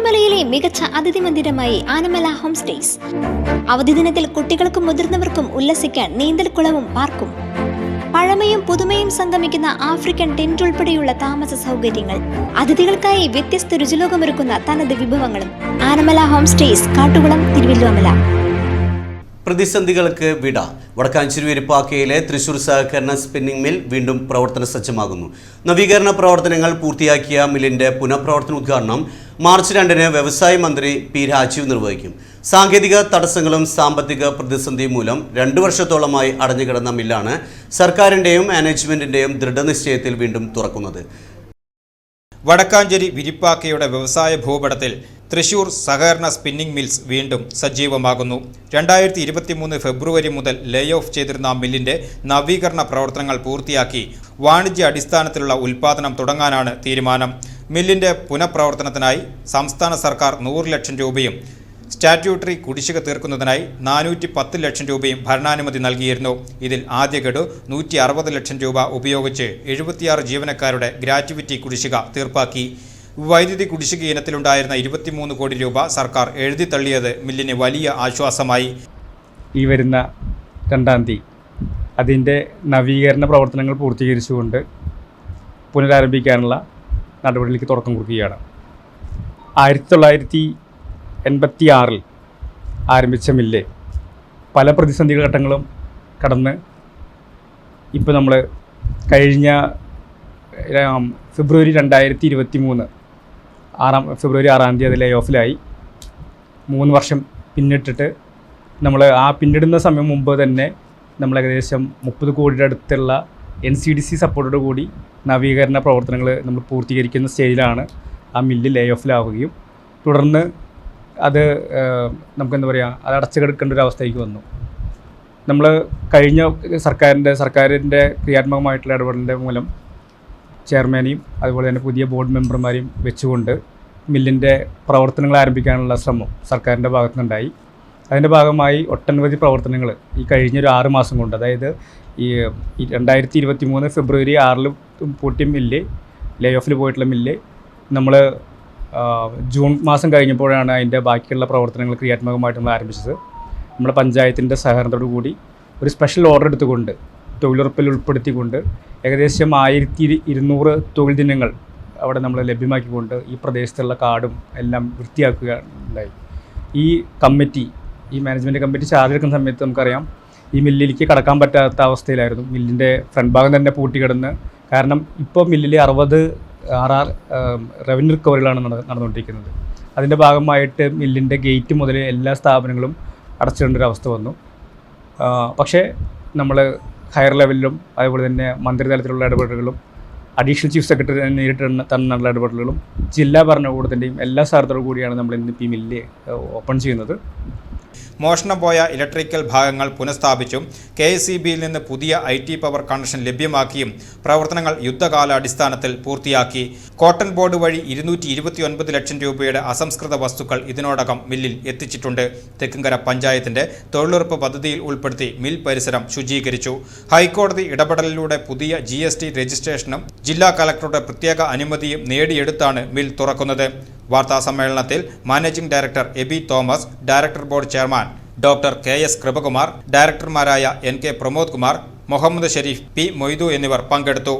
തിരുവല്ലോമലയിലെ മികച്ച അതിഥി മന്ദിരമായി Anamala home stays. അവധി ദിനത്തിൽ കുട്ടികൾക്കും മുതിർന്നവർക്കും ഉല്ലസിക്കാൻ നീന്തൽക്കുളവും പാർക്കും. പഴമയും പുതുമയും സംഗമിക്കുന്ന ആഫ്രിക്കൻ ടെന്റ് ഉൾപ്പെടെയുള്ള താമസ സൗകര്യങ്ങൾ, അതിഥികൾക്കായി വ്യത്യസ്ത രുചിലോകമൊരുക്കുന്ന തനത് വിഭവങ്ങളും. Anamala home stays, Kattukulam, Thiruvallomala. പ്രതിസന്ധികൾക്ക് വിട. വടക്കാഞ്ചേരി വിരിപ്പാക്കയിലെ തൃശൂർ സഹകരണ സ്പിന്നിംഗ് മിൽ വീണ്ടും പ്രവർത്തന സജ്ജമാകുന്നു. നവീകരണ പ്രവർത്തനങ്ങൾ പൂർത്തിയാക്കിയ മില്ലിന്റെ പുനഃപ്രവർത്തന ഉദ്ഘാടനം മാർച്ച് 2-ന് വ്യവസായ മന്ത്രി പി രാജീവ് നിർവഹിക്കും. സാങ്കേതിക തടസ്സങ്ങളും സാമ്പത്തിക പ്രതിസന്ധിയും മൂലം 2 വർഷത്തോളമായി അടഞ്ഞുകിടന്ന മില്ലാണ് സർക്കാരിന്റെയും മാനേജ്മെന്റിന്റെയും ദൃഢനിശ്ചയത്തിൽ വീണ്ടും തുറക്കുന്നത്. വടക്കാഞ്ചേരി വിരിപ്പാക്കയുടെ വ്യവസായ ഭൂപടത്തിൽ തൃശൂർ സഹകരണ സ്പിന്നിംഗ് മിൽസ് വീണ്ടും സജീവമാകുന്നു. 2023 ഫെബ്രുവരി മുതൽ ലേ ഓഫ് ചെയ്തിരുന്ന മില്ലിന്റെ നവീകരണ പ്രവർത്തനങ്ങൾ പൂർത്തിയാക്കി വാണിജ്യ അടിസ്ഥാനത്തിലുള്ള ഉൽപ്പാദനം തുടങ്ങാനാണ് തീരുമാനം. മില്ലിന്റെ പുനഃപ്രവർത്തനത്തിനായി സംസ്ഥാന സർക്കാർ 100 ലക്ഷം രൂപയും സ്റ്റാറ്റ്യൂട്ടറി കുടിശ്ശിക തീർക്കുന്നതിനായി 410 ലക്ഷം രൂപയും ഭരണാനുമതി നൽകിയിരുന്നു. ഇതിൽ ആദ്യ ഗഡു 160 ലക്ഷം രൂപ ഉപയോഗിച്ച് 76 ജീവനക്കാരുടെ ഗ്രാറ്റുവിറ്റി കുടിശ്ശിക തീർപ്പാക്കി. വൈദ്യുതി കുടിശ്ശിക ഇനത്തിലുണ്ടായിരുന്ന 23 കോടി രൂപ സർക്കാർ എഴുതിത്തള്ളിയത് മില്ലിന് വലിയ ആശ്വാസമായി. ഈ വരുന്ന 2-ാം തീയതി അതിൻ്റെ നവീകരണ പ്രവർത്തനങ്ങൾ പൂർത്തീകരിച്ചുകൊണ്ട് പുനരാരംഭിക്കാനുള്ള നടപടിയിലേക്ക് തുടക്കം കുറിക്കുകയാണ്. 1986 ആരംഭിച്ച മില്ല് പല പ്രതിസന്ധി ഘട്ടങ്ങളും കടന്ന് ഇപ്പോൾ നമ്മൾ കഴിഞ്ഞ ഫെബ്രുവരി 2023 ഫെബ്രുവരി 6-ാം തീയതി അത് ലേ ഓഫിലായി. 3 വർഷം പിന്നിട്ടിട്ട് നമ്മൾ ആ പിന്നിടുന്ന സമയം മുമ്പ് തന്നെ നമ്മൾ ഏകദേശം 30 കോടിയുടെ അടുത്തുള്ള NCDC സപ്പോർട്ടോട് കൂടി നവീകരണ പ്രവർത്തനങ്ങൾ നമ്മൾ പൂർത്തീകരിക്കുന്ന സ്റ്റേജിലാണ് ആ മില്ല് ലേ ഓഫിലാവുകയും തുടർന്ന് അത് നമുക്കെന്താ പറയുക, അത് അടച്ചുകിടക്കേണ്ട ഒരു അവസ്ഥയ്ക്ക് വന്നു. നമ്മൾ കഴിഞ്ഞ സർക്കാരിൻ്റെ ക്രിയാത്മകമായിട്ടുള്ള ഇടപെടലിൻ്റെ മൂലം ചെയർമാനെയും അതുപോലെ തന്നെ പുതിയ ബോർഡ് മെമ്പർമാരെയും വെച്ചുകൊണ്ട് മില്ലിൻ്റെ പ്രവർത്തനങ്ങൾ ആരംഭിക്കാനുള്ള ശ്രമം സർക്കാരിൻ്റെ ഭാഗത്തുനിന്നുണ്ടായി. അതിൻ്റെ ഭാഗമായി ഒട്ടനവധി പ്രവർത്തനങ്ങൾ ഈ കഴിഞ്ഞൊരു 6 മാസം കൊണ്ട്, അതായത് ഈ 2023 ഫെബ്രുവരി 6-ൽ പൂട്ടിയ മില്ല്, ലേ ഓഫിൽ പോയിട്ടുള്ള മില്ല് നമ്മൾ ജൂൺ മാസം കഴിഞ്ഞപ്പോഴാണ് അതിൻ്റെ ബാക്കിയുള്ള പ്രവർത്തനങ്ങൾ ക്രിയാത്മകമായിട്ട് നമ്മൾ ആരംഭിച്ചത്. നമ്മുടെ പഞ്ചായത്തിൻ്റെ സഹകരണത്തോടു കൂടി ഒരു സ്പെഷ്യൽ ഓർഡർ എടുത്തുകൊണ്ട് തൊഴിലുറപ്പിൽ ഉൾപ്പെടുത്തിക്കൊണ്ട് ഏകദേശം 1200 തൊഴിൽ ദിനങ്ങൾ അവിടെ നമ്മൾ ലഭ്യമാക്കിക്കൊണ്ട് ഈ പ്രദേശത്തുള്ള കാടും എല്ലാം വൃത്തിയാക്കുക ഉണ്ടായി. ഈ മാനേജ്മെൻറ്റ് കമ്മിറ്റി ചാർജ് എടുക്കുന്ന സമയത്ത് നമുക്കറിയാം ഈ മില്ലിലേക്ക് കടക്കാൻ പറ്റാത്ത അവസ്ഥയിലായിരുന്നു. മില്ലിൻ്റെ ഫ്രണ്ട് ഭാഗം തന്നെ പൂട്ടിക്കിടന്ന്, കാരണം ഇപ്പോൾ മില്ലിൽ 60 റവന്യൂ റിക്കവറികളാണ് നടന്നുകൊണ്ടിരിക്കുന്നത്. അതിൻ്റെ ഭാഗമായിട്ട് മില്ലിൻ്റെ ഗേറ്റ് മുതൽ എല്ലാ സ്ഥാപനങ്ങളും അടച്ചിടേണ്ട ഒരു അവസ്ഥ വന്നു. പക്ഷേ നമ്മൾ ഹയർ ലെവലിലും അതുപോലെ തന്നെ മന്ത്രിതലത്തിലുള്ള ഇടപെടലുകളും അഡീഷണൽ ചീഫ് സെക്രട്ടറി നേരിട്ട് തന്നുള്ള ഇടപെടലുകളും ജില്ലാ ഭരണകൂടത്തിൻ്റെയും എല്ലാ സഹകരണത്തോടു കൂടിയാണ് നമ്മൾ ഇന്നിപ്പോൾ ഈ മില്ല് ഓപ്പൺ ചെയ്യുന്നത്. മോഷണം പോയ ഇലക്ട്രിക്കൽ ഭാഗങ്ങൾ പുനഃസ്ഥാപിച്ചും KSEBയിൽ നിന്ന് പുതിയ IT പവർ കണക്ഷൻ ലഭ്യമാക്കിയും പ്രവർത്തനങ്ങൾ യുദ്ധകാലാടിസ്ഥാനത്തിൽ പൂർത്തിയാക്കി. കോട്ടൺ ബോർഡ് വഴി 229 ലക്ഷം രൂപയുടെ അസംസ്കൃത വസ്തുക്കൾ ഇതിനോടകം മില്ലിൽ എത്തിച്ചിട്ടുണ്ട്. തെക്കുംകര പഞ്ചായത്തിന്റെ തൊഴിലുറപ്പ് പദ്ധതിയിൽ ഉൾപ്പെടുത്തി മിൽ പരിസരം ശുചീകരിച്ചു. ഹൈക്കോടതി ഇടപെടലിലൂടെ പുതിയ GST രജിസ്ട്രേഷനും ജില്ലാ കളക്ടറുടെ പ്രത്യേക അനുമതിയും നേടിയെടുത്താണ് മിൽ തുറക്കുന്നത്. വാർത്താസമ്മേളനത്തിൽ managing director Aby Thomas, director board chairman doctor KS Kripakumar, ഡയറക്ടർമാരായ NK പ്രമോദ് കുമാർ, മുഹമ്മദ് ഷെരീഫ്, P മൊയ്തു എന്നിവർ പങ്കെടുത്തു.